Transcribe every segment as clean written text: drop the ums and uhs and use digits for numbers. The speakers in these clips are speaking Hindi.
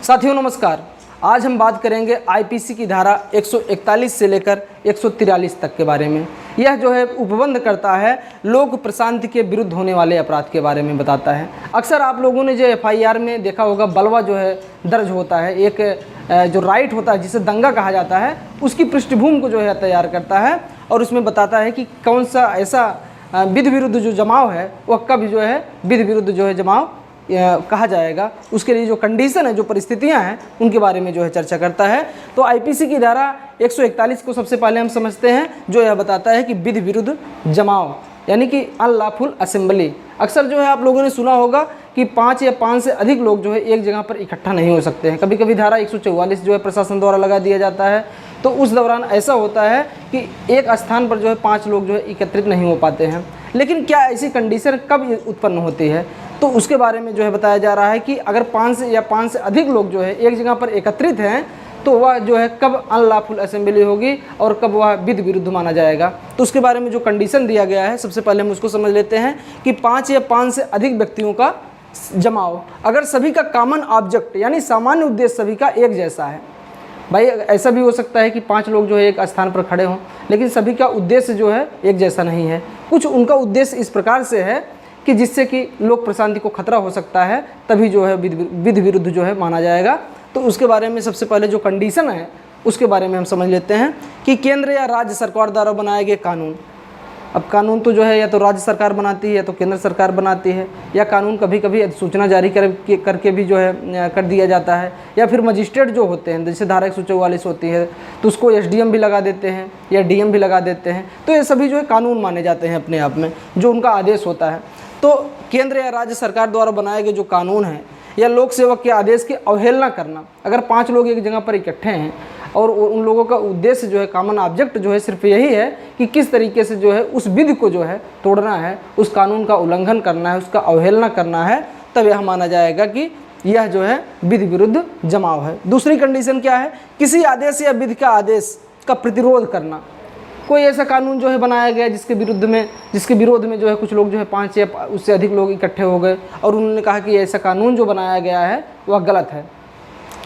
साथियों नमस्कार। आज हम बात करेंगे आईपीसी की धारा 141 से लेकर 143 तक के बारे में। यह जो है उपबंध करता है लोक प्रशांति के विरुद्ध होने वाले अपराध के बारे में बताता है। अक्सर आप लोगों ने जो एफआईआर में देखा होगा बलवा जो है दर्ज होता है, एक जो राइट होता है जिसे दंगा कहा जाता है, उसकी पृष्ठभूमि को जो है तैयार करता है और उसमें बताता है कि कौन सा ऐसा विधि विरुद्ध जो जमाव है वह कब जो है विधि विरुद्ध जो है जमाव कहा जाएगा, उसके लिए जो कंडीशन है, जो परिस्थितियां हैं, उनके बारे में जो है चर्चा करता है। तो आईपीसी की धारा 141 को सबसे पहले हम समझते हैं, जो यह बताता है कि विधि विरुद्ध जमाव यानी कि अनलॉफुल असेंबली। अक्सर जो है आप लोगों ने सुना होगा कि 5 या 5 से अधिक लोग जो है एक जगह पर इकट्ठा नहीं हो सकते हैं। कभी कभी धारा 144 जो है प्रशासन द्वारा लगा दिया जाता है, तो उस दौरान ऐसा होता है कि एक स्थान पर जो है 5 लोग जो है एकत्रित नहीं हो पाते हैं। लेकिन क्या ऐसी कंडीशन कब उत्पन्न होती है, तो उसके बारे में जो है बताया जा रहा है कि अगर 5 या 5 से अधिक लोग जो है एक जगह पर एकत्रित हैं तो वह जो है कब अनलॉफुल असेंबली होगी और कब वह विधि विरुद्ध माना जाएगा। तो उसके बारे में जो कंडीशन दिया गया है, सबसे पहले हम उसको समझ लेते हैं कि 5 या 5 से अधिक व्यक्तियों का जमाव, अगर सभी का कॉमन ऑब्जेक्ट यानी सामान्य उद्देश्य सभी का एक जैसा है। भाई ऐसा भी हो सकता है कि 5 लोग जो है एक स्थान पर खड़े हों लेकिन सभी का उद्देश्य जो है एक जैसा नहीं है। कुछ उनका उद्देश्य इस प्रकार से है कि जिससे कि लोक प्रशांति को खतरा हो सकता है, तभी जो है विधि विरुद्ध जो है माना जाएगा। तो उसके बारे में सबसे पहले जो कंडीशन है उसके बारे में हम समझ लेते हैं कि केंद्र या राज्य सरकार द्वारा बनाए गए कानून। अब कानून तो जो है या तो राज्य सरकार बनाती है या तो केंद्र सरकार बनाती है, या कानून कभी कभी अधिसूचना जारी करके भी जो है कर दिया जाता है, या फिर मजिस्ट्रेट जो होते हैं, जैसे धारा 144 होती है तो उसको एसडीएम भी लगा देते हैं या डीएम भी लगा देते हैं। तो ये सभी जो है कानून माने जाते हैं अपने आप में, जो उनका आदेश होता है। तो केंद्र या राज्य सरकार द्वारा बनाए गए जो कानून हैं या लोक सेवक के आदेश की अवहेलना करना, अगर 5 लोग एक जगह पर इकट्ठे हैं और उन लोगों का उद्देश्य जो है कॉमन ऑब्जेक्ट जो है सिर्फ यही है कि किस तरीके से जो है उस विधि को जो है तोड़ना है, उस कानून का उल्लंघन करना है, उसका अवहेलना करना है, तब यह माना जाएगा कि यह जो है विधि विरुद्ध जमाव है। दूसरी कंडीशन क्या है, किसी आदेश या विधि का आदेश का प्रतिरोध करना। कोई ऐसा कानून जो है बनाया गया जिसके विरोध में जो है कुछ लोग जो है 5 या उससे अधिक लोग इकट्ठे हो गए और उन्होंने कहा कि ऐसा कानून जो बनाया गया है वह गलत है।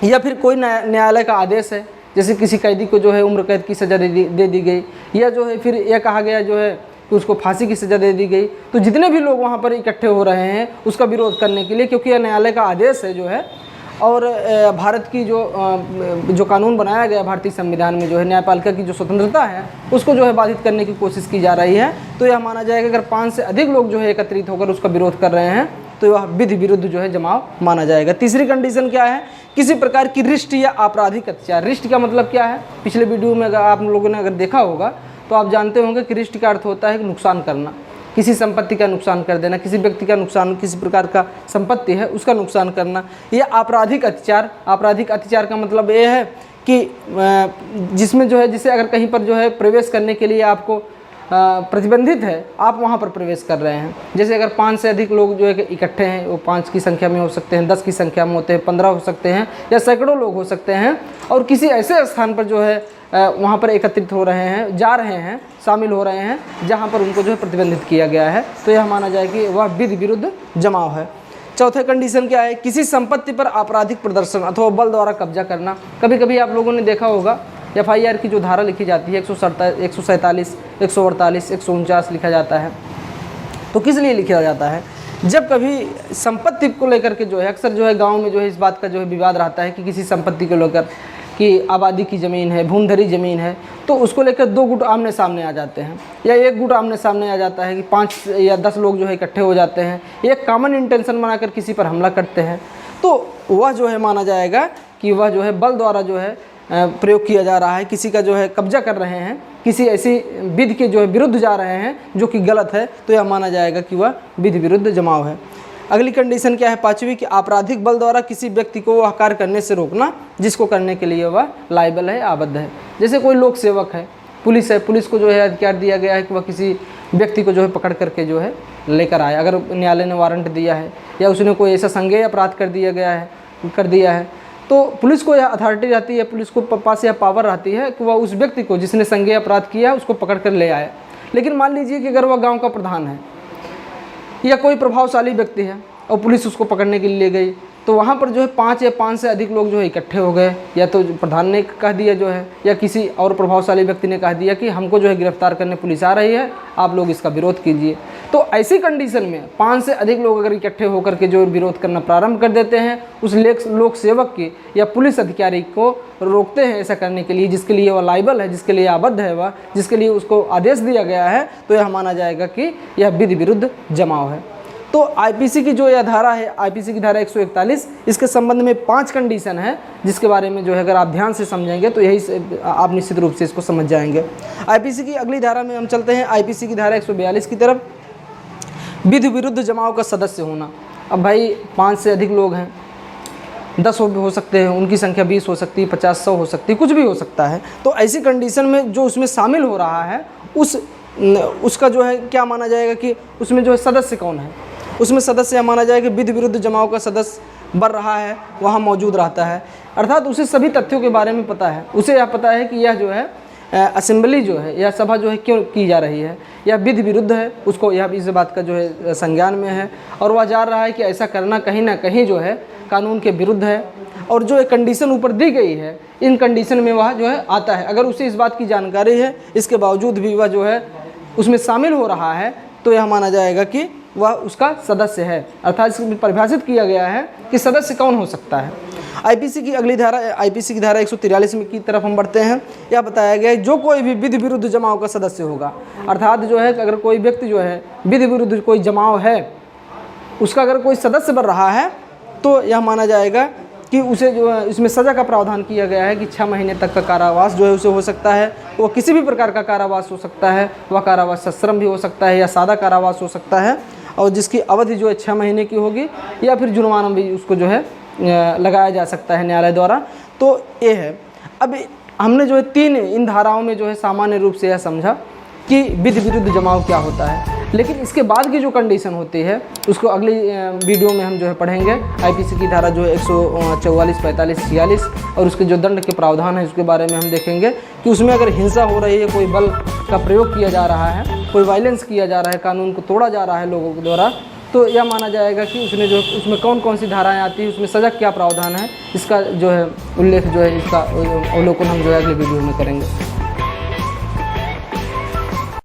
या फिर कोई न्यायालय का आदेश है, जैसे किसी कैदी को जो है उम्र कैद की सज़ा दे दी गई, या जो है फिर यह कहा गया जो है कि उसको फांसी की सज़ा दे दी गई, तो जितने भी लोग वहाँ पर इकट्ठे हो रहे हैं उसका विरोध करने के लिए, क्योंकि यह न्यायालय का आदेश है जो है, और भारत की जो कानून बनाया गया भारतीय संविधान में जो है न्यायपालिका की जो स्वतंत्रता है उसको जो है बाधित करने की कोशिश की जा रही है। तो यह माना जाएगा अगर 5 से अधिक लोग जो है एकत्रित होकर उसका विरोध कर रहे हैं तो यह विधि विरुद्ध जो है जमाव माना जाएगा। तीसरी कंडीशन क्या है, किसी प्रकार की रिष्ट या आपराधिक अत्याचार। रिष्ट का मतलब क्या है, पिछले वीडियो में अगर आप लोगों ने अगर देखा होगा तो आप जानते होंगे कि रिष्ट का अर्थ होता है कि नुकसान करना, किसी संपत्ति का नुकसान कर देना, किसी व्यक्ति का नुकसान, किसी प्रकार का संपत्ति है उसका नुकसान करना। यह आपराधिक अत्याचार। आपराधिक अत्याचार का मतलब ये है कि जिसमें जो है, जिसे अगर कहीं पर जो है प्रवेश करने के लिए आपको प्रतिबंधित है, आप वहाँ पर प्रवेश कर रहे हैं। जैसे अगर 5 से अधिक लोग जो है इकट्ठे हैं, वो 5 की संख्या में हो सकते हैं, 10 की संख्या में होते हैं, 15 हो सकते हैं, या सैकड़ों लोग हो सकते हैं, और किसी ऐसे स्थान पर जो है वहाँ पर एकत्रित हो रहे हैं, जा रहे हैं, शामिल हो रहे हैं जहाँ पर उनको जो है प्रतिबंधित किया गया है, तो यह माना जाए कि वह विधि विरुद्ध जमाव है। चौथा कंडीशन क्या है, किसी संपत्ति पर आपराधिक प्रदर्शन अथवा बल द्वारा कब्जा करना। कभी कभी आप लोगों ने देखा होगा एफआईआर की जो धारा लिखी जाती है 147, 148, 149 लिखा जाता है, तो किस लिए लिखा जाता है, जब कभी संपत्ति को लेकर के जो है, अक्सर जो है गांव में जो है इस बात का जो है विवाद रहता है कि किसी संपत्ति को लेकर कि आबादी की ज़मीन है, भूमधरी ज़मीन है, तो उसको लेकर 2 गुट आमने सामने आ जाते हैं, या 1 गुट आमने सामने आ जाता है कि 5 या 10 लोग जो है इकट्ठे हो जाते हैं, एक कॉमन इंटेंशन बनाकर किसी पर हमला करते हैं, तो वह जो है माना जाएगा कि वह जो है बल द्वारा जो है प्रयोग किया जा रहा है, किसी का जो है कब्जा कर रहे हैं, किसी ऐसी विधि के जो है विरुद्ध जा रहे हैं जो कि गलत है, तो यह माना जाएगा कि वह विधि विरुद्ध जमाव है। अगली कंडीशन क्या है, 5वीं, कि आपराधिक बल द्वारा किसी व्यक्ति को वह कार्य करने से रोकना जिसको करने के लिए वह लायबल है, आबद्ध है। जैसे कोई लोक सेवक है, पुलिस है, पुलिस को जो है अधिकार दिया गया है कि वह किसी व्यक्ति को जो है पकड़ करके जो है लेकर आए, अगर न्यायालय ने वारंट दिया है या उसने कोई ऐसा संज्ञेय अपराध कर दिया है, तो पुलिस को यह अथॉरिटी रहती है, पुलिस को पास यह पावर रहती है कि वह उस व्यक्ति को जिसने संज्ञेय अपराध किया उसको पकड़ कर ले आए। लेकिन मान लीजिए कि अगर वह गांव का प्रधान है या कोई प्रभावशाली व्यक्ति है और पुलिस उसको पकड़ने के लिए ले गई, तो वहाँ पर जो है 5 या 5 से अधिक लोग जो है इकट्ठे हो गए, या तो प्रधान ने कह दिया जो है, या किसी और प्रभावशाली व्यक्ति ने कह दिया कि हमको जो है गिरफ्तार करने पुलिस आ रही है, आप लोग इसका विरोध कीजिए। तो ऐसी कंडीशन में 5 से अधिक लोग अगर इकट्ठे होकर के जो विरोध करना प्रारंभ कर देते हैं, उस लोक सेवक की या पुलिस अधिकारी को रोकते हैं ऐसा करने के लिए, जिसके लिए वह लाइबल है, जिसके लिए आबद्ध है वह, जिसके लिए उसको आदेश दिया गया है, तो यह माना जाएगा कि यह विधि विरुद्ध जमाव है। तो आईपीसी की जो यह धारा है, आईपीसी की धारा 141, इसके संबंध में 5 कंडीशन है, जिसके बारे में जो है अगर आप ध्यान से समझेंगे तो यही आप निश्चित रूप से इसको समझ जाएंगे। आईपीसी की अगली धारा में हम चलते हैं, आईपीसी की धारा 142 की तरफ। विधि विरुद्ध जमाव का सदस्य होना। अब भाई 5 से अधिक लोग हैं, 10 हो सकते हैं, उनकी संख्या 20 हो सकती है, 50, 100 हो सकती है, कुछ भी हो सकता है। तो ऐसी कंडीशन में जो उसमें शामिल हो रहा है उसका जो है क्या माना जाएगा कि उसमें जो है सदस्य कौन है, उसमें सदस्य माना जाएगा कि विधि विरुद्ध जमाव का सदस्य बन रहा है, वहाँ मौजूद रहता है, अर्थात उसे सभी तथ्यों के बारे में पता है। उसे यह पता है कि यह जो है असेंबली जो है या सभा जो है क्यों की जा रही है, यह विधि विरुद्ध है, उसको यह इस बात का जो है संज्ञान में है, और वह जान रहा है कि ऐसा करना कहीं ना कहीं जो है कानून के विरुद्ध है। और जो एक कंडीशन ऊपर दी गई है, इन कंडीशन में वह जो है आता है। अगर उसे इस बात की जानकारी है, इसके बावजूद भी वह जो है उसमें शामिल हो रहा है, तो यह माना जाएगा कि वह उसका सदस्य है। अर्थात इसमें परिभाषित किया गया है कि सदस्य कौन हो सकता है। आईपीसी की अगली धारा, आईपीसी की धारा 143 की तरफ हम बढ़ते हैं। यह बताया गया है जो कोई भी विधि विरुद्ध जमाव का सदस्य होगा, अर्थात जो है अगर कोई व्यक्ति जो है विधि विरुद्ध कोई जमाव है, उसका अगर कोई सदस्य बन रहा है, तो यह माना जाएगा कि उसे जो है इसमें सज़ा का प्रावधान किया गया है कि 6 महीने तक का कारावास जो है उसे हो सकता है। वो किसी भी प्रकार का कारावास हो सकता है, वह कारावास सश्रम भी हो सकता है या सादा कारावास हो सकता है, और जिसकी अवधि जो है 6 महीने की होगी, या फिर जुर्माना भी उसको जो है लगाया जा सकता है न्यायालय द्वारा। तो ये है। अब हमने जो है 3 इन धाराओं में जो है सामान्य रूप से यह समझा कि विधि विरुद्ध जमाव क्या होता है, लेकिन इसके बाद की जो कंडीशन होती है उसको अगली वीडियो में हम जो है पढ़ेंगे। आईपीसी की धारा जो है 144, 45, 46 और उसके जो दंड के प्रावधान है उसके बारे में हम देखेंगे कि उसमें अगर हिंसा हो रही है, कोई बल का प्रयोग किया जा रहा है, कोई वायलेंस किया जा रहा है, कानून को तोड़ा जा रहा है लोगों के द्वारा, तो यह माना जाएगा कि उसमें कौन कौन सी धाराएँ आती हैं, उसमें सज़ा क्या प्रावधान है, इसका जो है उल्लेख जो है इसका अवलोकन हम जो है अगली वीडियो में करेंगे।